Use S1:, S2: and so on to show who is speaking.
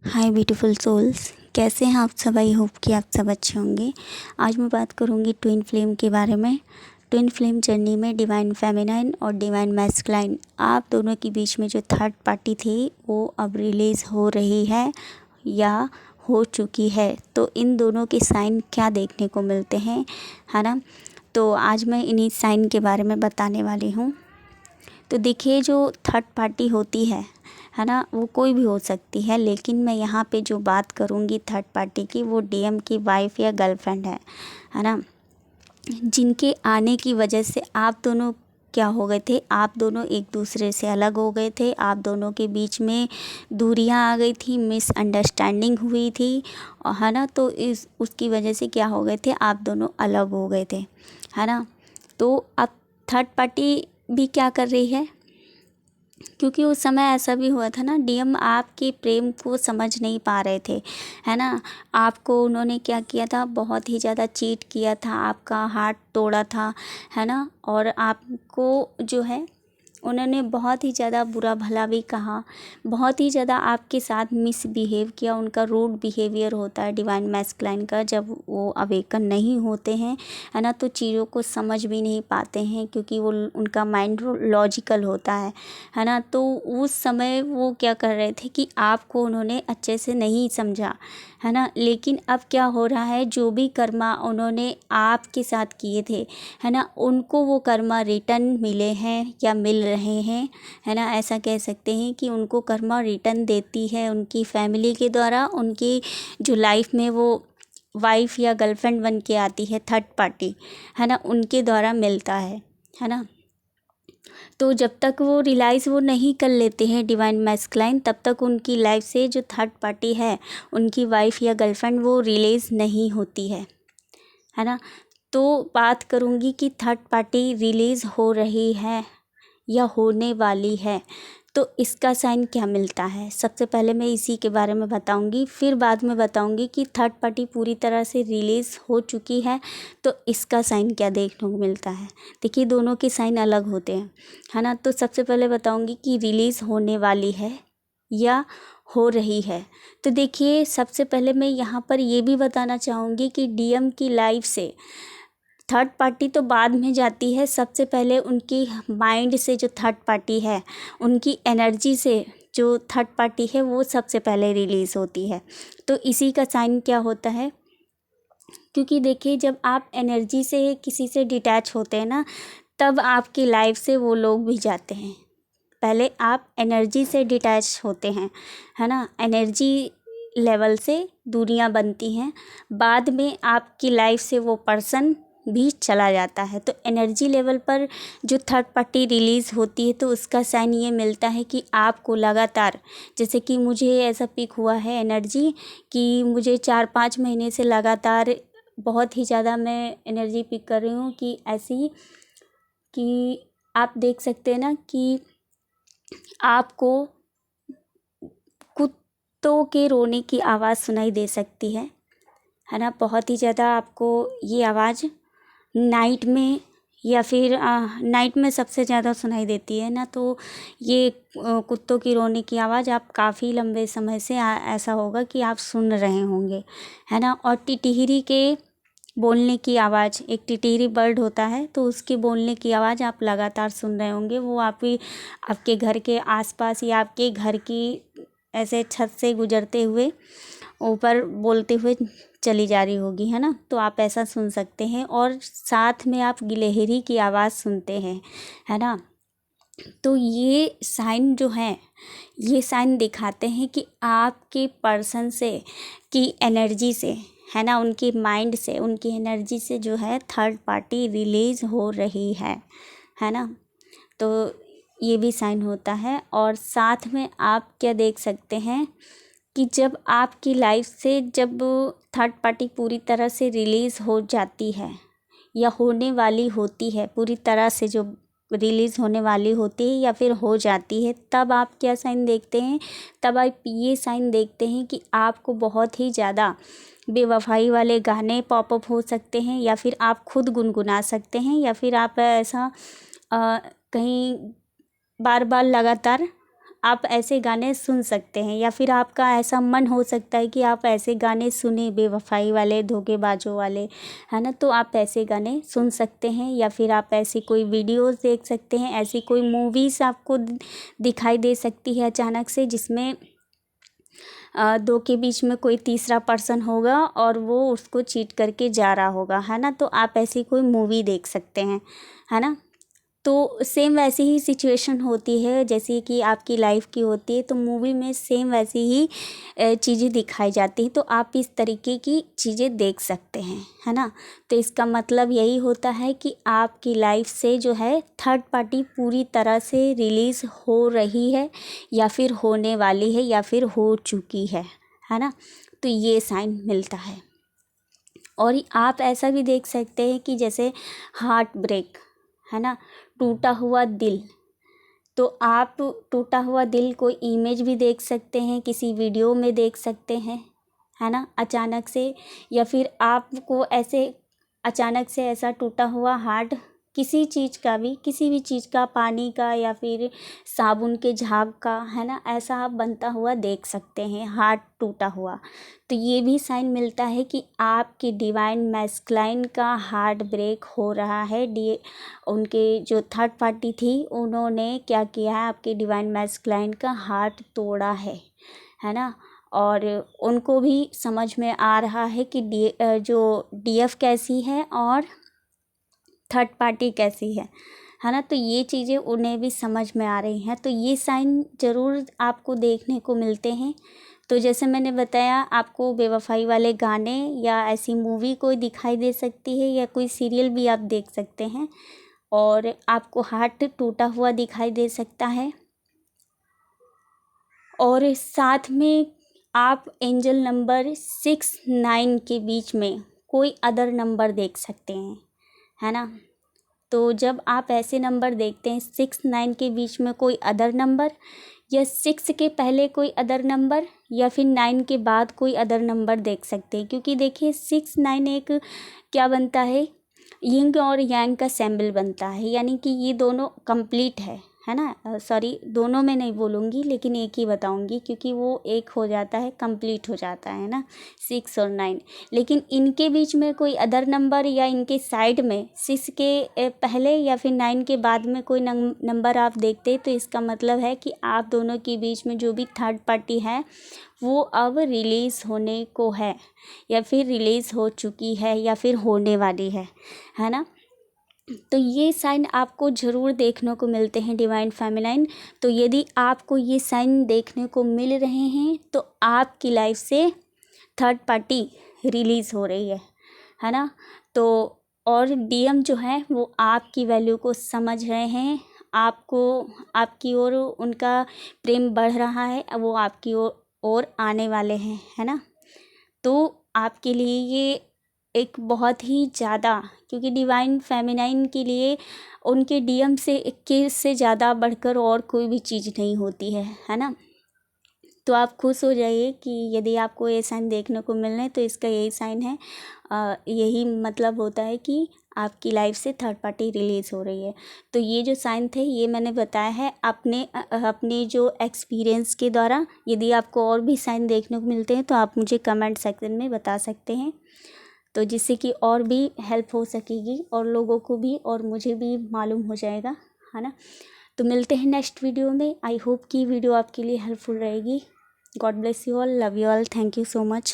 S1: हाय beautiful souls, कैसे हैं आप सब। आई होप कि आप सब अच्छे होंगे। आज मैं बात करूंगी ट्विन फ्लेम के बारे में। ट्विन फ्लेम जर्नी में डिवाइन फेमिनाइन और डिवाइन मैस्कुलाइन आप दोनों के बीच में जो थर्ड पार्टी थी वो अब रिलीज़ हो रही है या हो चुकी है। तो इन दोनों के साइन क्या देखने को मिलते हैं, है ना। तो आज मैं इन्हीं साइन के बारे में बताने वाली हूँ। तो देखिए, जो थर्ड पार्टी होती है ना, वो कोई भी हो सकती है, लेकिन मैं यहाँ पे जो बात करूँगी थर्ड पार्टी की, वो डीएम की वाइफ या गर्लफ्रेंड है ना, जिनके आने की वजह से आप दोनों क्या हो गए थे, आप दोनों एक दूसरे से अलग हो गए थे, आप दोनों के बीच में दूरियां आ गई थी, मिसअंडरस्टैंडिंग हुई थी, और है ना। तो इस उसकी वजह से क्या हो गए थे, आप दोनों अलग हो गए थे, है ना। तो अब थर्ड पार्टी भी क्या कर रही है, क्योंकि उस समय ऐसा भी हुआ था ना, डीएम आपके प्रेम को समझ नहीं पा रहे थे, है ना। आपको उन्होंने क्या किया था, बहुत ही ज़्यादा चीट किया था, आपका हार्ट तोड़ा था, है ना। और आपको जो है उन्होंने बहुत ही ज़्यादा बुरा भला भी कहा, बहुत ही ज़्यादा आपके साथ मिसबिहेव किया। उनका रूड बिहेवियर होता है डिवाइन मैस्कुलाइन का, जब वो अवेकन नहीं होते हैं, है ना, तो चीज़ों को समझ भी नहीं पाते हैं, क्योंकि वो उनका माइंड लॉजिकल होता है ना। तो उस समय वो क्या कर रहे थे कि आपको उन्होंने अच्छे से नहीं समझा, है ना। लेकिन अब क्या हो रहा है, जो भी कर्मा उन्होंने आपके साथ किए थे, है ना, उनको वो कर्मा रिटर्न मिले हैं या मिल रहे हैं, है ना। ऐसा कह सकते हैं कि उनको कर्मा रिटर्न देती है उनकी फैमिली के द्वारा, उनकी जो लाइफ में वो वाइफ या गर्लफ्रेंड बन के आती है थर्ड पार्टी, है ना, उनके द्वारा मिलता है ना। तो जब तक वो रियलाइज़ वो नहीं कर लेते हैं डिवाइन मैस्कुलाइन, तब तक उनकी लाइफ से जो थर्ड पार्टी है, उनकी वाइफ या गर्लफ्रेंड, वो रिलीज़ नहीं होती है ना। तो बात करूँगी कि थर्ड पार्टी रिलीज़ हो रही है या होने वाली है, तो इसका साइन क्या मिलता है। सबसे पहले मैं इसी के बारे में बताऊंगी, फिर बाद में बताऊंगी कि थर्ड पार्टी पूरी तरह से रिलीज़ हो चुकी है तो इसका साइन क्या देखने को मिलता है। देखिए, दोनों के साइन अलग होते हैं, है ना। तो सबसे पहले बताऊंगी कि रिलीज़ होने वाली है या हो रही है। तो देखिए, सबसे पहले मैं यहाँ पर ये भी बताना चाहूँगी कि डीएम की लाइफ से थर्ड पार्टी तो बाद में जाती है, सबसे पहले उनकी माइंड से जो थर्ड पार्टी है, उनकी एनर्जी से जो थर्ड पार्टी है, वो सबसे पहले रिलीज़ होती है। तो इसी का साइन क्या होता है, क्योंकि देखिए, जब आप एनर्जी से किसी से डिटैच होते हैं ना, तब आपकी लाइफ से वो लोग भी जाते हैं। पहले आप एनर्जी से डिटैच होते हैं, है ना, एनर्जी लेवल से दूरियां बनती हैं, बाद में आपकी लाइफ से वो पर्सन भी चला जाता है। तो एनर्जी लेवल पर जो थर्ड पार्टी रिलीज़ होती है, तो उसका साइन ये मिलता है कि आपको लगातार, जैसे कि मुझे ऐसा पिक हुआ है एनर्जी कि मुझे 4-5 महीने से लगातार बहुत ही ज़्यादा मैं एनर्जी पिक कर रही हूँ, कि ऐसी कि आप देख सकते हैं ना कि आपको कुत्तों के रोने की आवाज़ सुनाई दे सकती है ना। बहुत ही ज़्यादा आपको ये आवाज़ नाइट में या फिर नाइट में सबसे ज़्यादा सुनाई देती है ना। तो ये कुत्तों की रोने की आवाज़ आप काफ़ी लंबे समय से ऐसा होगा कि आप सुन रहे होंगे, है ना। और टिटहरी के बोलने की आवाज़, एक टिटहरी बर्ड होता है, तो उसके बोलने की आवाज़ आप लगातार सुन रहे होंगे। वो आपके घर के आसपास या आपके घर की ऐसे छत से गुजरते हुए ऊपर बोलते हुए चली जा रही होगी, है ना। तो आप ऐसा सुन सकते हैं, और साथ में आप गिलहरी की आवाज़ सुनते हैं, है ना। तो ये साइन जो है, ये साइन दिखाते हैं कि आपके पर्सन से की एनर्जी से, है ना, उनकी माइंड से, उनकी एनर्जी से जो है थर्ड पार्टी रिलीज़ हो रही है ना। तो ये भी साइन होता है। और साथ में आप क्या देख सकते हैं कि जब आपकी लाइफ से जब थर्ड पार्टी पूरी तरह से रिलीज़ हो जाती है या होने वाली होती है, पूरी तरह से जो रिलीज़ होने वाली होती है या फिर हो जाती है, तब आप क्या साइन देखते हैं, तब आप ये साइन देखते हैं कि आपको बहुत ही ज़्यादा बेवफाई वाले गाने पॉपअप हो सकते हैं, या फिर आप खुद गुनगुना सकते हैं, या फिर आप ऐसा कहीं बार बार लगातार आप ऐसे गाने सुन सकते हैं, या फिर आपका ऐसा मन हो सकता है कि आप ऐसे गाने सुने, बेवफाई वाले, धोखेबाजों वाले, है ना। तो आप ऐसे गाने सुन सकते हैं, या फिर आप ऐसी कोई वीडियोस देख सकते हैं, ऐसी कोई मूवीज़ आपको दिखाई दे सकती है अचानक से, जिसमें दो के बीच में कोई तीसरा पर्सन होगा और वो उसको चीट करके जा रहा होगा, है ना। तो आप ऐसी कोई मूवी देख सकते हैं, है ना। तो सेम वैसी ही सिचुएशन होती है जैसे कि आपकी लाइफ की होती है, तो मूवी में सेम वैसी ही चीज़ें दिखाई जाती हैं। तो आप इस तरीके की चीज़ें देख सकते हैं, है ना। तो इसका मतलब यही होता है कि आपकी लाइफ से जो है थर्ड पार्टी पूरी तरह से रिलीज़ हो रही है, या फिर होने वाली है, या फिर हो चुकी है ना। तो ये साइन मिलता है। और आप ऐसा भी देख सकते हैं कि जैसे हार्ट ब्रेक, है ना, टूटा हुआ दिल। तो आप टूटा हुआ दिल को इमेज भी देख सकते हैं, किसी वीडियो में देख सकते हैं, है ना, अचानक से। या फिर आपको ऐसे अचानक से ऐसा टूटा हुआ हार्ट किसी चीज़ का भी, किसी भी चीज़ का, पानी का या फिर साबुन के झाग का, है ना, ऐसा आप बनता हुआ देख सकते हैं, हार्ट टूटा हुआ। तो ये भी साइन मिलता है कि आपकी डिवाइन मैस्कुलाइन का हार्ट ब्रेक हो रहा है। उनके जो थर्ड पार्टी थी उन्होंने क्या किया है, आपके डिवाइन मैस्कुलाइन का हार्ट तोड़ा है ना। और उनको भी समझ में आ रहा है कि जो डीएफ कैसी है और थर्ड पार्टी कैसी है ना। तो ये चीज़ें उन्हें भी समझ में आ रही हैं। तो ये साइन ज़रूर आपको देखने को मिलते हैं। तो जैसे मैंने बताया, आपको बेवफाई वाले गाने या ऐसी मूवी कोई दिखाई दे सकती है, या कोई सीरियल भी आप देख सकते हैं, और आपको हार्ट टूटा हुआ दिखाई दे सकता है। और साथ में आप एंजल नंबर 6-9 के बीच में कोई अदर नंबर देख सकते हैं, है ना। तो जब आप ऐसे नंबर देखते हैं 6-9 के बीच में कोई अदर नंबर, या 6 के पहले कोई अदर नंबर, या फिर 9 के बाद कोई अदर नंबर देख सकते हैं। क्योंकि देखिए 6-9 एक क्या बनता है, यिंग और यांग का सिंबल बनता है, यानी कि ये दोनों कंप्लीट है ना। सॉरी, दोनों में नहीं बोलूँगी, लेकिन एक ही बताऊँगी, क्योंकि वो एक हो जाता है, कंप्लीट हो जाता है ना, 6 और 9। लेकिन इनके बीच में कोई अदर नंबर, या इनके साइड में 6 के पहले या फिर 9 के बाद में कोई नंबर आप देखते हैं, तो इसका मतलब है कि आप दोनों के बीच में जो भी थर्ड पार्टी है वो अब रिलीज़ होने को है, या फिर रिलीज़ हो चुकी है, या फिर होने वाली है ना। तो ये साइन आपको ज़रूर देखने को मिलते हैं डिवाइन फेमिनाइन। तो यदि आपको ये साइन देखने को मिल रहे हैं, तो आपकी लाइफ से थर्ड पार्टी रिलीज़ हो रही है ना। तो और डीएम जो है वो आपकी वैल्यू को समझ रहे हैं, आपको, आपकी ओर उनका प्रेम बढ़ रहा है, वो आपकी ओर आने वाले हैं, है ना। तो आपके लिए ये एक बहुत ही ज़्यादा, क्योंकि डिवाइन फेमिनाइन के लिए उनके डीएम से ज़्यादा बढ़कर और कोई भी चीज़ नहीं होती है ना। तो आप खुश हो जाइए कि यदि आपको ये साइन देखने को मिल रहे हैं, तो इसका यही साइन है, यही मतलब होता है कि आपकी लाइफ से थर्ड पार्टी रिलीज़ हो रही है। तो ये जो साइन थे ये मैंने बताया है अपने जो एक्सपीरियंस के द्वारा। यदि आपको और भी साइन देखने को मिलते हैं तो आप मुझे कमेंट सेक्शन में बता सकते हैं, तो जिससे कि और भी हेल्प हो सकेगी, और लोगों को भी और मुझे भी मालूम हो जाएगा, है ना। तो मिलते हैं नेक्स्ट वीडियो में। आई होप कि वीडियो आपके लिए हेल्पफुल रहेगी। God bless you all, love you all, thank you so much.